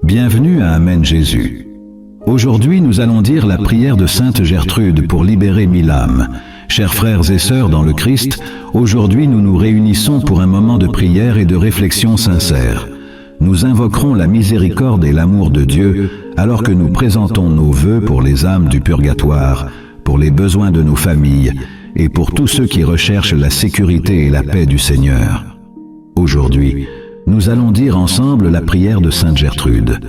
Bienvenue à Amen Jésus. Aujourd'hui, nous allons dire la prière de Sainte Gertrude pour libérer 1000 âmes. Chers frères et sœurs dans le Christ, aujourd'hui nous nous réunissons pour un moment de prière et de réflexion sincère. Nous invoquerons la miséricorde et l'amour de Dieu alors que nous présentons nos vœux pour les âmes du purgatoire, pour les besoins de nos familles et pour tous ceux qui recherchent la sécurité et la paix du Seigneur. Aujourd'hui, nous allons dire ensemble la prière de Sainte Gertrude.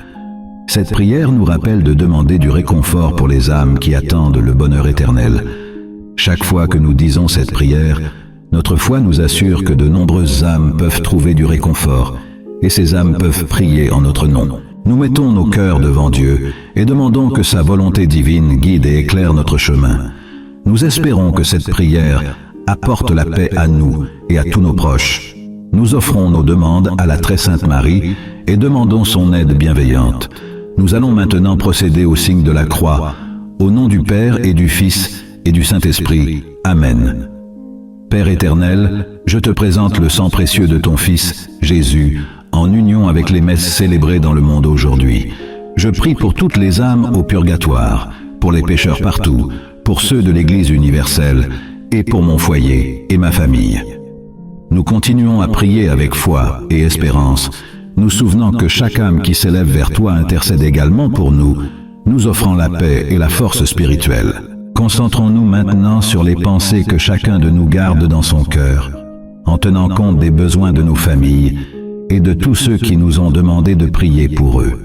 Cette prière nous rappelle de demander du réconfort pour les âmes qui attendent le bonheur éternel. Chaque fois que nous disons cette prière, notre foi nous assure que de nombreuses âmes peuvent trouver du réconfort et ces âmes peuvent prier en notre nom. Nous mettons nos cœurs devant Dieu et demandons que sa volonté divine guide et éclaire notre chemin. Nous espérons que cette prière apporte la paix à nous et à tous nos proches. Nous offrons nos demandes à la très sainte Marie et demandons son aide bienveillante. Nous allons maintenant procéder au signe de la croix, au nom du Père et du Fils et du Saint-Esprit. Amen. Père éternel, je te présente le sang précieux de ton Fils, Jésus, en union avec les messes célébrées dans le monde aujourd'hui. Je prie pour toutes les âmes au purgatoire, pour les pécheurs partout, pour ceux de l'Église universelle, et pour mon foyer et ma famille. Nous continuons à prier avec foi et espérance, nous souvenant que chaque âme qui s'élève vers toi intercède également pour nous, nous offrant la paix et la force spirituelle. Concentrons-nous maintenant sur les pensées que chacun de nous garde dans son cœur, en tenant compte des besoins de nos familles et de tous ceux qui nous ont demandé de prier pour eux.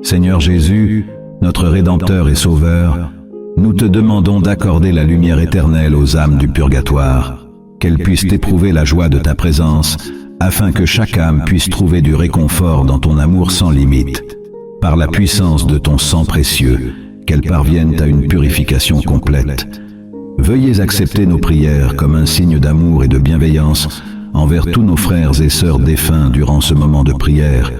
Seigneur Jésus, notre Rédempteur et Sauveur, nous te demandons d'accorder la lumière éternelle aux âmes du purgatoire, qu'elles puissent éprouver la joie de ta présence, afin que chaque âme puisse trouver du réconfort dans ton amour sans limite. Par la puissance de ton sang précieux, qu'elles parviennent à une purification complète. Veuillez accepter nos prières comme un signe d'amour et de bienveillance envers tous nos frères et sœurs défunts durant ce moment de prière.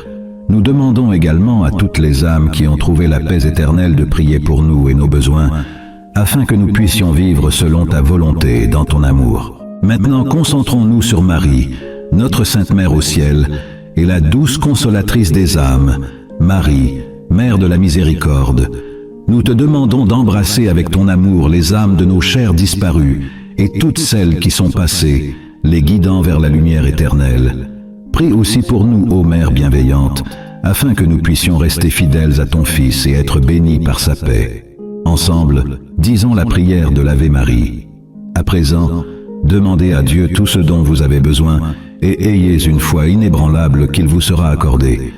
Nous demandons également à toutes les âmes qui ont trouvé la paix éternelle de prier pour nous et nos besoins, afin que nous puissions vivre selon ta volonté et dans ton amour. Maintenant, concentrons-nous sur Marie, notre Sainte Mère au ciel, et la douce consolatrice des âmes, Marie, Mère de la miséricorde. Nous te demandons d'embrasser avec ton amour les âmes de nos chers disparus et toutes celles qui sont passées, les guidant vers la lumière éternelle. Prie aussi pour nous, ô Mère bienveillante, afin que nous puissions rester fidèles à ton Fils et être bénis par sa paix. Ensemble, disons la prière de l'Ave Marie. À présent, demandez à Dieu tout ce dont vous avez besoin et ayez une foi inébranlable qu'il vous sera accordé.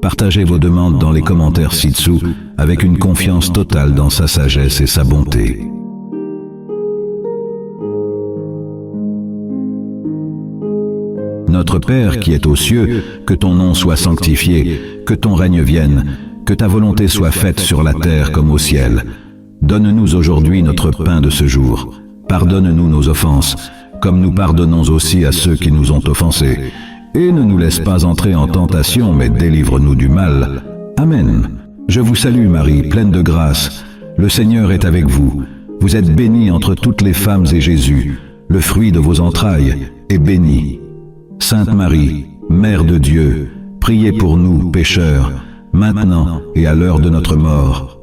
Partagez vos demandes dans les commentaires ci-dessous avec une confiance totale dans sa sagesse et sa bonté. Notre Père qui es aux cieux, que ton nom soit sanctifié, que ton règne vienne, que ta volonté soit faite sur la terre comme au ciel. Donne-nous aujourd'hui notre pain de ce jour. Pardonne-nous nos offenses, comme nous pardonnons aussi à ceux qui nous ont offensés. Et ne nous laisse pas entrer en tentation, mais délivre-nous du mal. Amen. Je vous salue Marie, pleine de grâce. Le Seigneur est avec vous. Vous êtes bénie entre toutes les femmes et Jésus, le fruit de vos entrailles, est béni. Sainte Marie, Mère de Dieu, priez pour nous, pécheurs, maintenant et à l'heure de notre mort.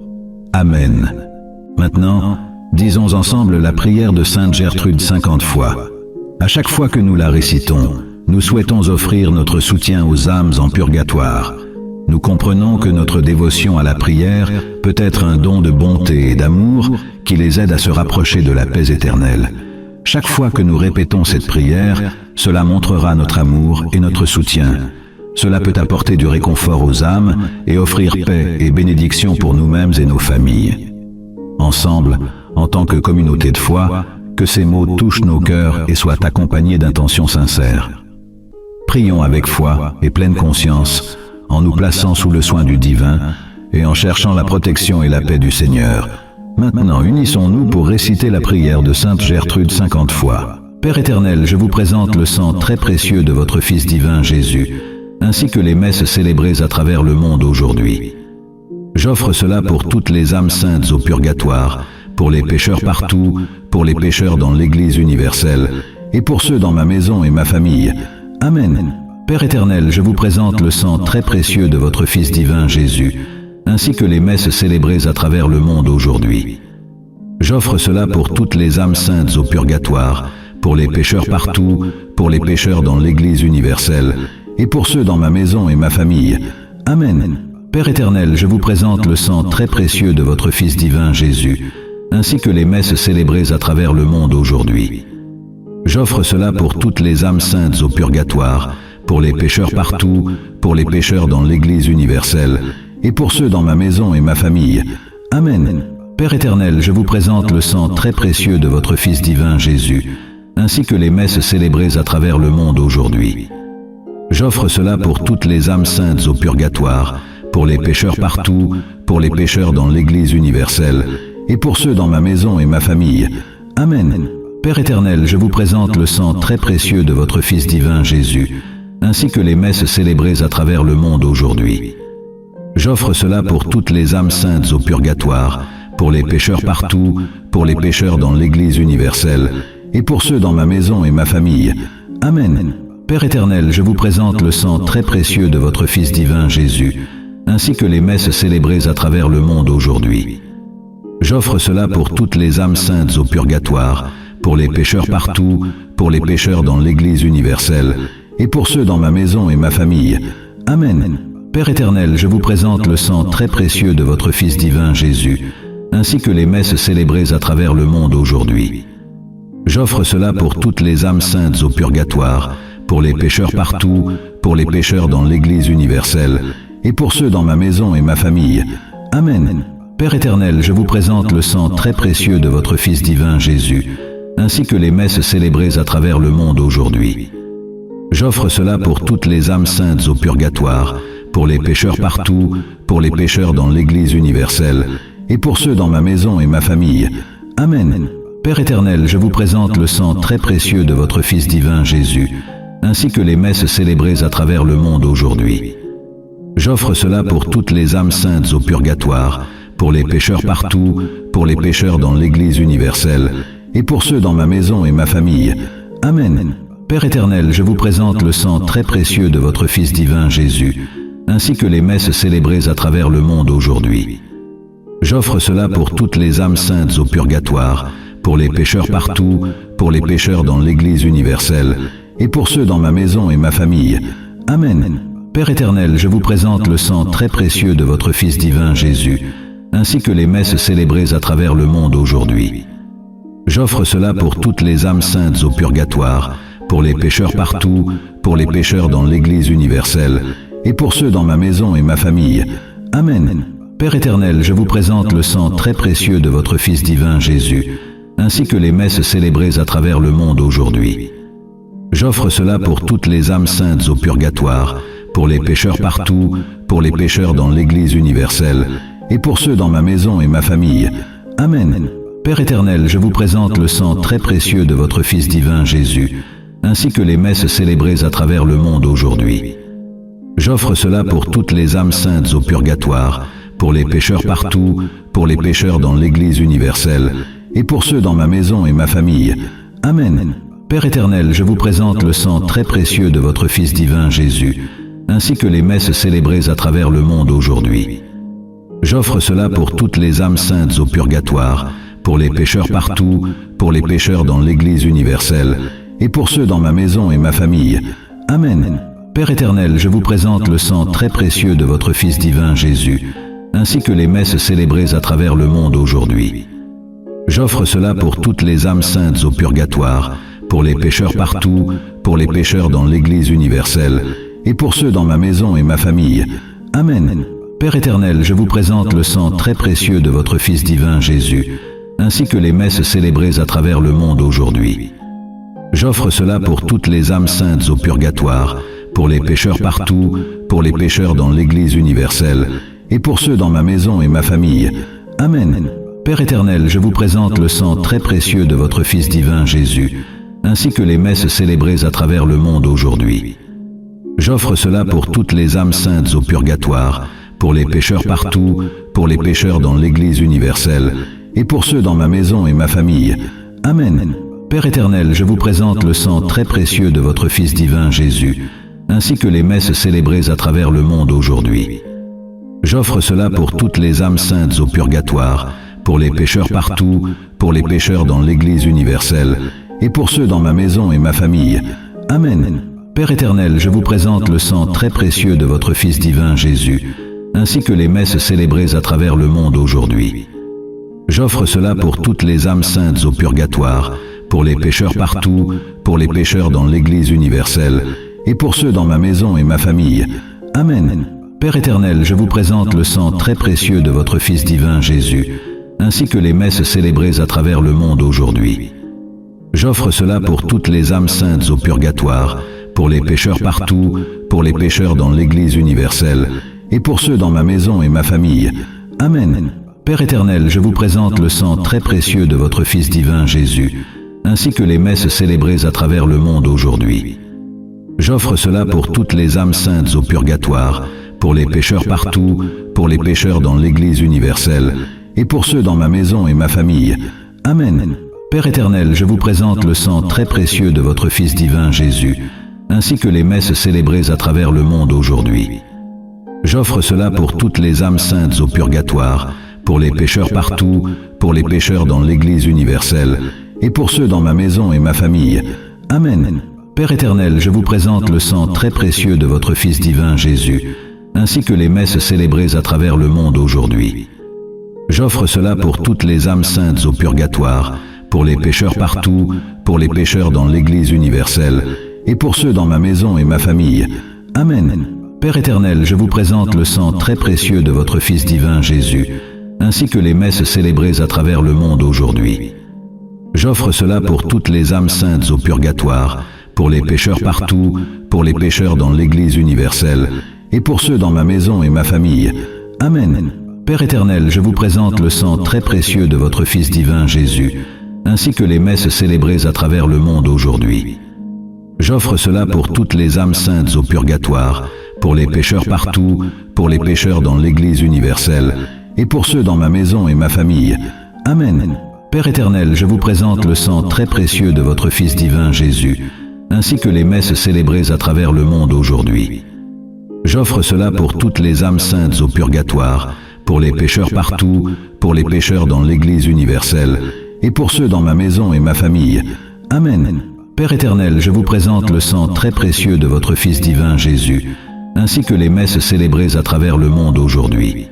Amen. Maintenant, disons ensemble la prière de Sainte Gertrude 50 fois. À chaque fois que nous la récitons, nous souhaitons offrir notre soutien aux âmes en purgatoire. Nous comprenons que notre dévotion à la prière peut être un don de bonté et d'amour qui les aide à se rapprocher de la paix éternelle. Chaque fois que nous répétons cette prière, cela montrera notre amour et notre soutien. Cela peut apporter du réconfort aux âmes et offrir paix et bénédiction pour nous-mêmes et nos familles. Ensemble, en tant que communauté de foi, que ces mots touchent nos cœurs et soient accompagnés d'intentions sincères. Prions avec foi et pleine conscience, en nous plaçant sous le soin du divin et en cherchant la protection et la paix du Seigneur. Maintenant, unissons-nous pour réciter la prière de Sainte Gertrude 50 fois. Père éternel, je vous présente le sang très précieux de votre Fils divin Jésus, ainsi que les messes célébrées à travers le monde aujourd'hui. J'offre cela pour toutes les âmes saintes au purgatoire, pour les pécheurs partout, pour les pécheurs dans l'Église universelle, et pour ceux dans ma maison et ma famille. Amen. Père éternel, je vous présente le sang très précieux de votre Fils divin Jésus, ainsi que les messes célébrées à travers le monde aujourd'hui. J'offre cela pour toutes les âmes saintes au purgatoire, pour les pécheurs partout, pour les pécheurs dans l'Église universelle, et pour ceux dans ma maison et ma famille. Amen. Père éternel, je vous présente le sang très précieux de votre Fils divin Jésus, ainsi que les messes célébrées à travers le monde aujourd'hui. J'offre cela pour toutes les âmes saintes au purgatoire, pour les pécheurs partout, pour les pécheurs dans l'Église universelle, et pour ceux dans ma maison et ma famille. Amen. Père éternel, je vous présente le sang très précieux de votre Fils divin Jésus, ainsi que les messes célébrées à travers le monde aujourd'hui. J'offre cela pour toutes les âmes saintes au purgatoire, pour les pécheurs partout, pour les pécheurs dans l'Église universelle, et pour ceux dans ma maison et ma famille. Amen. Père éternel, je vous présente le sang très précieux de votre Fils divin Jésus, ainsi que les messes célébrées à travers le monde aujourd'hui. J'offre cela pour toutes les âmes saintes au purgatoire, pour les pécheurs partout, pour les pécheurs dans l'Église universelle, et pour ceux dans ma maison et ma famille. Amen. Père éternel, je vous présente le sang très précieux de votre Fils divin Jésus, ainsi que les messes célébrées à travers le monde aujourd'hui. J'offre cela pour toutes les âmes saintes au purgatoire, pour les pécheurs partout, pour les pécheurs dans l'Église universelle, et pour ceux dans ma maison et ma famille. Amen. Père éternel, je vous présente le sang très précieux de votre Fils divin Jésus, ainsi que les messes célébrées à travers le monde aujourd'hui. J'offre cela pour toutes les âmes saintes au purgatoire, pour les pécheurs partout, pour les pécheurs dans l'Église universelle, et pour ceux dans ma maison et ma famille. Amen. Père éternel, je vous présente le sang très précieux de votre Fils divin Jésus, ainsi que les messes célébrées à travers le monde aujourd'hui. J'offre cela pour toutes les âmes saintes au purgatoire, pour les pécheurs partout, pour les pécheurs dans l'Église universelle, et pour ceux dans ma maison et ma famille. Amen. Père éternel, je vous présente le sang très précieux de votre Fils divin Jésus, ainsi que les messes célébrées à travers le monde aujourd'hui. J'offre cela pour toutes les âmes saintes au purgatoire, pour les pécheurs partout, pour les pécheurs dans l'Église universelle, et pour ceux dans ma maison et ma famille. Amen. Père éternel, je vous présente le sang très précieux de votre Fils divin Jésus, ainsi que les messes célébrées à travers le monde aujourd'hui. J'offre cela pour toutes les âmes saintes au purgatoire, pour les pécheurs partout, pour les pécheurs dans l'Église universelle, et pour ceux dans ma maison et ma famille. Amen. Père éternel, je vous présente le sang très précieux de votre Fils divin Jésus, ainsi que les messes célébrées à travers le monde aujourd'hui. J'offre cela pour toutes les âmes saintes au purgatoire, pour les pécheurs partout, pour les pécheurs dans l'Église universelle, et pour ceux dans ma maison et ma famille. Amen. Père éternel, je vous présente le sang très précieux de votre Fils divin Jésus, ainsi que les messes célébrées à travers le monde aujourd'hui. J'offre cela pour toutes les âmes saintes au purgatoire, pour les pécheurs partout, pour les pécheurs dans l'Église universelle, et pour ceux dans ma maison et ma famille. Amen. Père éternel, je vous présente le sang très précieux de votre Fils divin Jésus, ainsi que les messes célébrées à travers le monde aujourd'hui. J'offre cela pour toutes les âmes saintes au purgatoire, pour les pécheurs partout, pour les pécheurs dans l'Église universelle, et pour ceux dans ma maison et ma famille. Amen. Père éternel, je vous présente le sang très précieux de votre Fils divin Jésus, ainsi que les messes célébrées à travers le monde aujourd'hui. J'offre cela pour toutes les âmes saintes au purgatoire, pour les pécheurs partout, pour les pécheurs dans l'Église universelle, et pour ceux dans ma maison et ma famille. Amen. Père éternel, je vous présente le sang très précieux de votre Fils divin Jésus, ainsi que les messes célébrées à travers le monde aujourd'hui. J'offre cela pour toutes les âmes saintes au purgatoire, pour les pécheurs partout, pour les pécheurs dans l'Église universelle, et pour ceux dans ma maison et ma famille. Amen. Père éternel, je vous présente le sang très précieux de votre Fils divin Jésus, ainsi que les messes célébrées à travers le monde aujourd'hui. J'offre cela pour toutes les âmes saintes au purgatoire, pour les pécheurs partout, pour les pécheurs dans l'Église universelle, et pour ceux dans ma maison et ma famille. Amen. Père éternel, je vous présente le sang très précieux de votre Fils divin Jésus, ainsi que les messes célébrées à travers le monde aujourd'hui. J'offre cela pour toutes les âmes saintes au purgatoire, pour les pécheurs partout, pour les pécheurs dans l'Église universelle, et pour ceux dans ma maison et ma famille. Amen. Père éternel, je vous présente le sang très précieux de votre Fils divin Jésus, ainsi que les messes célébrées à travers le monde aujourd'hui. J'offre cela pour toutes les âmes saintes au purgatoire, pour les pécheurs partout, pour les pécheurs dans l'Église universelle, et pour ceux dans ma maison et ma famille. Amen. Père éternel, je vous présente le sang très précieux de votre Fils divin Jésus, ainsi que les messes célébrées à travers le monde aujourd'hui. J'offre cela pour toutes les âmes saintes au purgatoire, pour les pécheurs partout, pour les pécheurs dans l'Église universelle, et pour ceux dans ma maison et ma famille. Amen. Père éternel, je vous présente le sang très précieux de votre Fils divin Jésus, ainsi que les messes célébrées à travers le monde aujourd'hui. J'offre cela pour toutes les âmes saintes au purgatoire, pour les pécheurs partout, pour les pécheurs dans l'Église universelle, et pour ceux dans ma maison et ma famille. Amen. Père éternel, je vous présente le sang très précieux de votre Fils divin Jésus, ainsi que les messes célébrées à travers le monde aujourd'hui. J'offre cela pour toutes les âmes saintes au purgatoire, pour les pécheurs partout, pour les pécheurs dans l'Église universelle, et pour ceux dans ma maison et ma famille. Amen. Père éternel, je vous présente le sang très précieux de votre Fils divin Jésus, ainsi que les messes célébrées à travers le monde aujourd'hui. J'offre cela pour toutes les âmes saintes au purgatoire, pour les pécheurs partout, pour les pécheurs dans l'Église universelle, et pour ceux dans ma maison et ma famille. Amen. Père éternel, je vous présente le sang très précieux de votre Fils divin Jésus, ainsi que les messes célébrées à travers le monde aujourd'hui. J'offre cela pour toutes les âmes saintes au purgatoire, pour les pécheurs partout, pour les pécheurs dans l'Église universelle, et pour ceux dans ma maison et ma famille. Amen. Père éternel, je vous présente le sang très précieux de votre Fils divin Jésus, ainsi que les messes célébrées à travers le monde aujourd'hui. J'offre cela pour toutes les âmes saintes au purgatoire, pour les pécheurs partout, pour les pécheurs dans l'Église universelle, et pour ceux dans ma maison et ma famille. Amen. Père éternel, je vous présente le sang très précieux de votre Fils divin Jésus, ainsi que les messes célébrées à travers le monde aujourd'hui. J'offre cela pour toutes les âmes saintes au purgatoire, pour les pécheurs partout, pour les pécheurs dans l'Église universelle, et pour ceux dans ma maison et ma famille. Amen. Père éternel, je vous présente le sang très précieux de votre Fils divin Jésus, ainsi que les messes célébrées à travers le monde aujourd'hui. J'offre cela pour toutes les âmes saintes au purgatoire, pour les pécheurs partout, pour les pécheurs dans l'Église universelle, et pour ceux dans ma maison et ma famille. Amen. Père éternel, je vous présente le sang très précieux de votre Fils divin Jésus, ainsi que les messes célébrées à travers le monde aujourd'hui.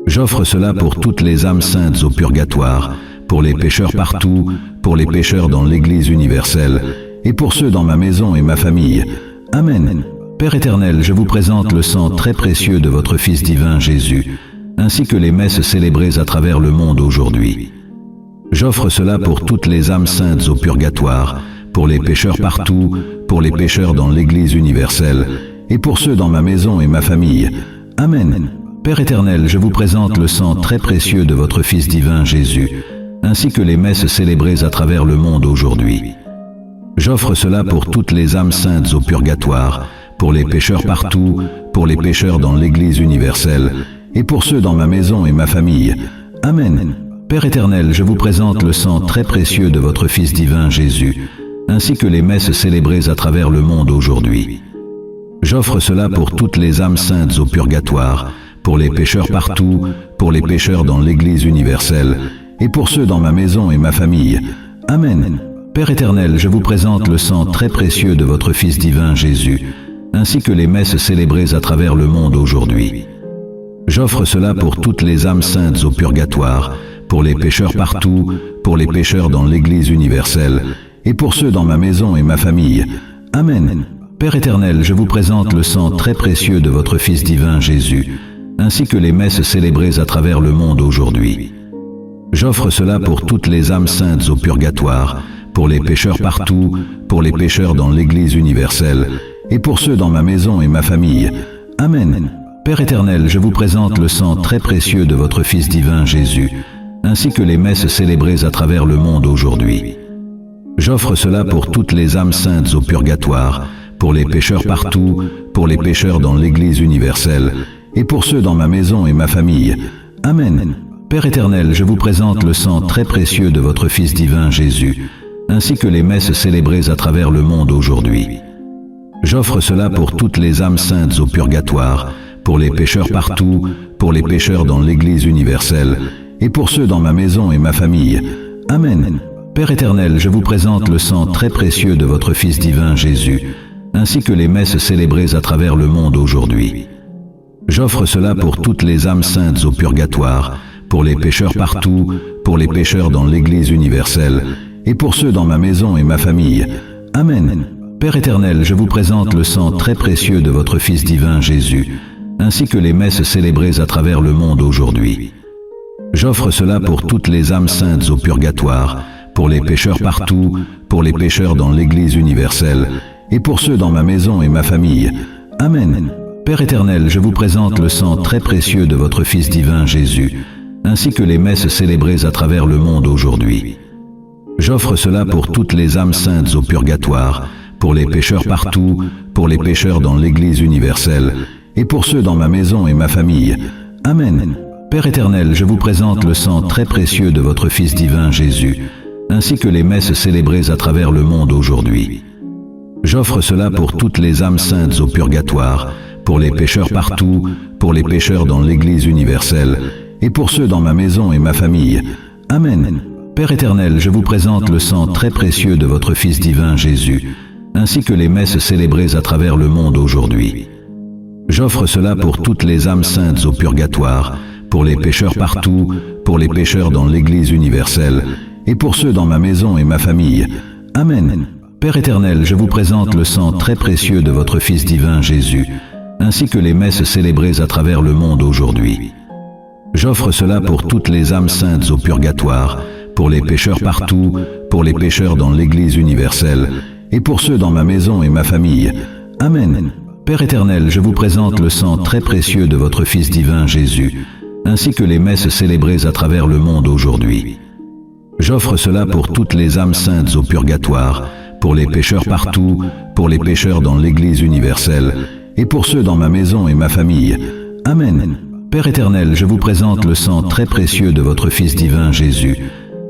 J'offre cela pour toutes les âmes saintes au purgatoire, pour les pécheurs partout, pour les pécheurs dans l'Église universelle, et pour ceux dans ma maison et ma famille. Amen. Père éternel, je vous présente le sang très précieux de votre Fils divin Jésus, ainsi que les messes célébrées à travers le monde aujourd'hui. J'offre cela pour toutes les âmes saintes au purgatoire, pour les pécheurs partout, pour les pécheurs dans l'Église universelle, et pour ceux dans ma maison et ma famille. Amen. Père éternel, je vous présente le sang très précieux de votre Fils divin Jésus, ainsi que les messes célébrées à travers le monde aujourd'hui. J'offre cela pour toutes les âmes saintes au purgatoire, pour les pécheurs partout, pour les pécheurs dans l'Église universelle, et pour ceux dans ma maison et ma famille. Amen. Père éternel, je vous présente le sang très précieux de votre Fils divin Jésus, ainsi que les messes célébrées à travers le monde aujourd'hui. J'offre cela pour toutes les âmes saintes au purgatoire, pour les pécheurs partout, pour les pécheurs dans l'Église universelle, et pour ceux dans ma maison et ma famille. Amen. Père éternel, je vous présente le sang très précieux de votre Fils divin Jésus, ainsi que les messes célébrées à travers le monde aujourd'hui. J'offre cela pour toutes les âmes saintes au purgatoire, pour les pécheurs partout, pour les pécheurs dans l'Église universelle, et pour ceux dans ma maison et ma famille. Amen. Père éternel, je vous présente le sang très précieux de votre Fils divin Jésus, ainsi que les messes célébrées à travers le monde aujourd'hui. J'offre cela pour toutes les âmes saintes au purgatoire, pour les pécheurs partout, pour les pécheurs dans l'Église universelle, et pour ceux dans ma maison et ma famille. Amen. Père éternel, je vous présente le sang très précieux de votre Fils divin Jésus, ainsi que les messes célébrées à travers le monde aujourd'hui. J'offre cela pour toutes les âmes saintes au purgatoire, pour les pécheurs partout, pour les pécheurs dans l'Église universelle, et pour ceux dans ma maison et ma famille. Amen. Père éternel, je vous présente le sang très précieux de votre Fils divin Jésus, ainsi que les messes célébrées à travers le monde aujourd'hui. J'offre cela pour toutes les âmes saintes au purgatoire, pour les pécheurs partout, pour les pécheurs dans l'Église universelle, et pour ceux dans ma maison et ma famille. Amen. Père éternel, je vous présente le sang très précieux de votre Fils divin Jésus, ainsi que les messes célébrées à travers le monde aujourd'hui. J'offre cela pour toutes les âmes saintes au purgatoire, pour les pécheurs partout, pour les pécheurs dans l'Église universelle, et pour ceux dans ma maison et ma famille. Amen. Père éternel, je vous présente le sang très précieux de votre Fils divin Jésus, ainsi que les messes célébrées à travers le monde aujourd'hui. J'offre cela pour toutes les âmes saintes au purgatoire, pour les pécheurs partout, pour les pécheurs dans l'Église universelle, et pour ceux dans ma maison et ma famille. Amen. Père éternel, je vous présente le sang très précieux de votre Fils divin Jésus, ainsi que les messes célébrées à travers le monde aujourd'hui. J'offre cela pour toutes les âmes saintes au purgatoire, pour les pécheurs partout, pour les pécheurs dans l'Église universelle, et pour ceux dans ma maison et ma famille. Amen. Père éternel, je vous présente le sang très précieux de votre Fils divin Jésus, ainsi que les messes célébrées à travers le monde aujourd'hui. J'offre cela pour toutes les âmes saintes au purgatoire, pour les pécheurs partout, pour les pécheurs dans l'Église universelle, et pour ceux dans ma maison et ma famille. Amen. Père éternel, je vous présente le sang très précieux de votre Fils divin Jésus, ainsi que les messes célébrées à travers le monde aujourd'hui. J'offre cela pour toutes les âmes saintes au purgatoire, pour les pécheurs partout, pour les pécheurs dans l'Église universelle, et pour ceux dans ma maison et ma famille. Amen. Père éternel, je vous présente le sang très précieux de votre Fils divin Jésus, ainsi que les messes célébrées à travers le monde aujourd'hui. J'offre cela pour toutes les âmes saintes au purgatoire, pour les pécheurs partout, pour les pécheurs dans l'Église universelle, et pour ceux dans ma maison et ma famille. Amen. Père éternel, je vous présente le sang très précieux de votre Fils divin Jésus, ainsi que les messes célébrées à travers le monde aujourd'hui. J'offre cela pour toutes les âmes saintes au purgatoire, pour les pécheurs partout, pour les pécheurs dans l'Église universelle, et pour ceux dans ma maison et ma famille. Amen. Père éternel, je vous présente le sang très précieux de votre Fils divin Jésus,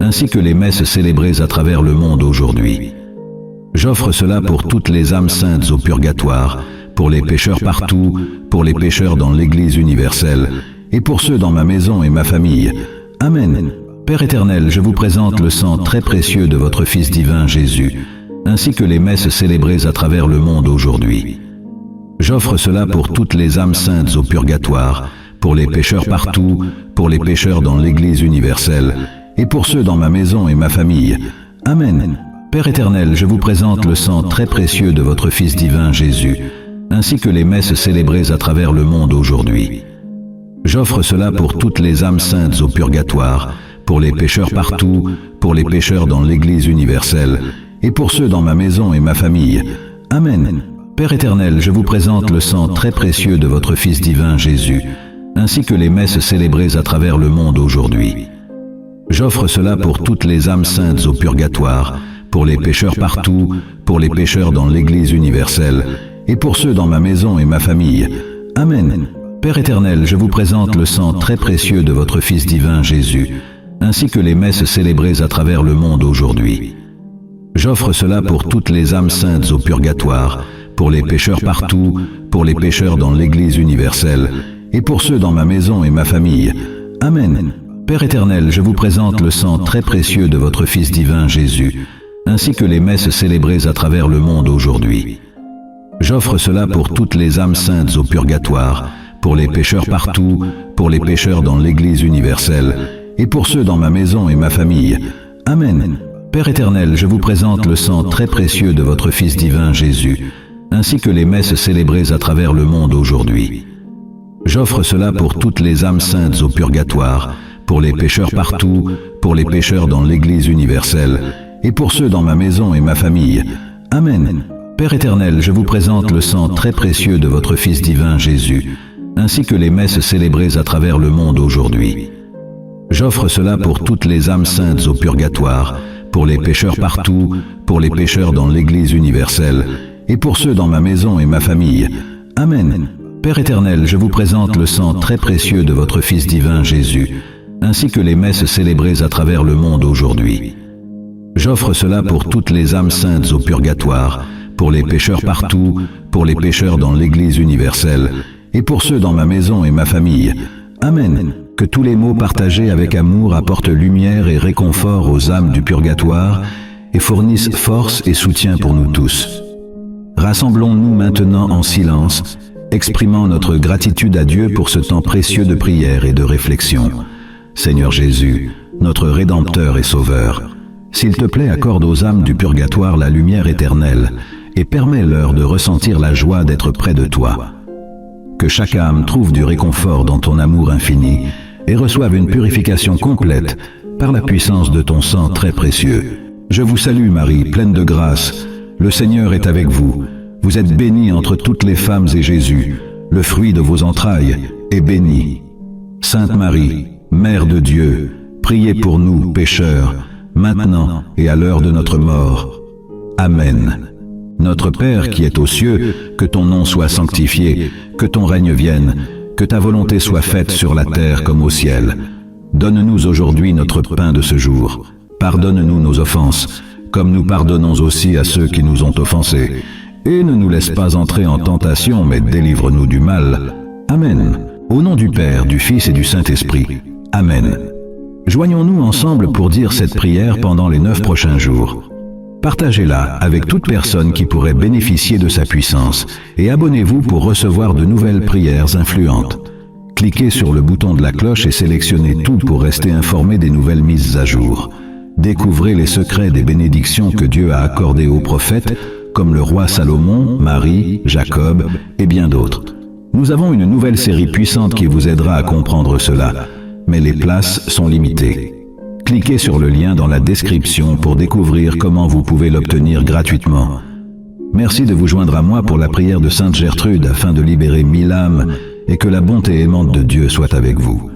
ainsi que les messes célébrées à travers le monde aujourd'hui. J'offre cela pour toutes les âmes saintes au purgatoire, pour les pécheurs partout, pour les pécheurs dans l'Église universelle, et pour ceux dans ma maison et ma famille. Amen. Père éternel, je vous présente le sang très précieux de votre Fils divin Jésus, ainsi que les messes célébrées à travers le monde aujourd'hui. J'offre cela pour toutes les âmes saintes au purgatoire, pour les pécheurs partout, pour les pécheurs dans l'Église universelle, et pour ceux dans ma maison et ma famille. Amen. Père éternel, je vous présente le sang très précieux de votre Fils divin Jésus, ainsi que les messes célébrées à travers le monde aujourd'hui. J'offre cela pour toutes les âmes saintes au purgatoire, pour les pécheurs partout, pour les pécheurs dans l'Église universelle, et pour ceux dans ma maison et ma famille. Amen. Père éternel, je vous présente le sang très précieux de votre Fils divin Jésus, ainsi que les messes célébrées à travers le monde aujourd'hui. J'offre cela pour toutes les âmes saintes au purgatoire, pour les pécheurs partout, pour les pécheurs dans l'Église universelle, et pour ceux dans ma maison et ma famille. Amen. Père éternel, je vous présente le sang très précieux de votre Fils divin Jésus, ainsi que les messes célébrées à travers le monde aujourd'hui. J'offre cela pour toutes les âmes saintes au purgatoire, pour les pécheurs partout, pour les pécheurs dans l'Église universelle, et pour ceux dans ma maison et ma famille. Amen. Père éternel, je vous présente le sang très précieux de votre Fils divin Jésus, ainsi que les messes célébrées à travers le monde aujourd'hui. J'offre cela pour toutes les âmes saintes au purgatoire, pour les pécheurs partout, pour les pécheurs dans l'Église universelle, et pour ceux dans ma maison et ma famille. Amen. Père éternel, je vous présente le sang très précieux de votre Fils divin Jésus, ainsi que les messes célébrées à travers le monde aujourd'hui. J'offre cela pour toutes les âmes saintes au purgatoire, pour les pécheurs partout, pour les pécheurs dans l'Église universelle, et pour ceux dans ma maison et ma famille. Amen. Père éternel, je vous présente le sang très précieux de votre Fils divin Jésus, ainsi que les messes célébrées à travers le monde aujourd'hui. J'offre cela pour toutes les âmes saintes au purgatoire, pour les pécheurs partout, pour les pécheurs dans l'Église universelle, et pour ceux dans ma maison et ma famille. Amen. Père éternel, je vous présente le sang très précieux de votre Fils divin Jésus, ainsi que les messes célébrées à travers le monde aujourd'hui. J'offre cela pour toutes les âmes saintes au purgatoire, pour les pécheurs partout, pour les pécheurs dans l'Église universelle, et pour ceux dans ma maison et ma famille. Amen. Que tous les mots partagés avec amour apportent lumière et réconfort aux âmes du purgatoire et fournissent force et soutien pour nous tous. Rassemblons-nous maintenant en silence, exprimant notre gratitude à Dieu pour ce temps précieux de prière et de réflexion. Seigneur Jésus, notre Rédempteur et Sauveur, s'il te plaît, accorde aux âmes du purgatoire la lumière éternelle et permets-leur de ressentir la joie d'être près de toi. Que chaque âme trouve du réconfort dans ton amour infini et reçoive une purification complète par la puissance de ton sang très précieux. Je vous salue Marie, pleine de grâce. Le Seigneur est avec vous. Vous êtes bénie entre toutes les femmes et Jésus, le fruit de vos entrailles, est béni. Sainte Marie, Mère de Dieu, priez pour nous, pécheurs, maintenant et à l'heure de notre mort. Amen. Notre Père qui es aux cieux, que ton nom soit sanctifié, que ton règne vienne, que ta volonté soit faite sur la terre comme au ciel. Donne-nous aujourd'hui notre pain de ce jour. Pardonne-nous nos offenses, comme nous pardonnons aussi à ceux qui nous ont offensés. Et ne nous laisse pas entrer en tentation, mais délivre-nous du mal. Amen. Au nom du Père, du Fils et du Saint-Esprit. Amen. Joignons-nous ensemble pour dire cette prière pendant les 9 prochains jours. Partagez-la avec toute personne qui pourrait bénéficier de sa puissance et abonnez-vous pour recevoir de nouvelles prières influentes. Cliquez sur le bouton de la cloche et sélectionnez tout pour rester informé des nouvelles mises à jour. Découvrez les secrets des bénédictions que Dieu a accordées aux prophètes, comme le roi Salomon, Marie, Jacob et bien d'autres. Nous avons une nouvelle série puissante qui vous aidera à comprendre cela, mais les places sont limitées. Cliquez sur le lien dans la description pour découvrir comment vous pouvez l'obtenir gratuitement. Merci de vous joindre à moi pour la prière de Sainte Gertrude afin de libérer 1000 âmes et que la bonté aimante de Dieu soit avec vous.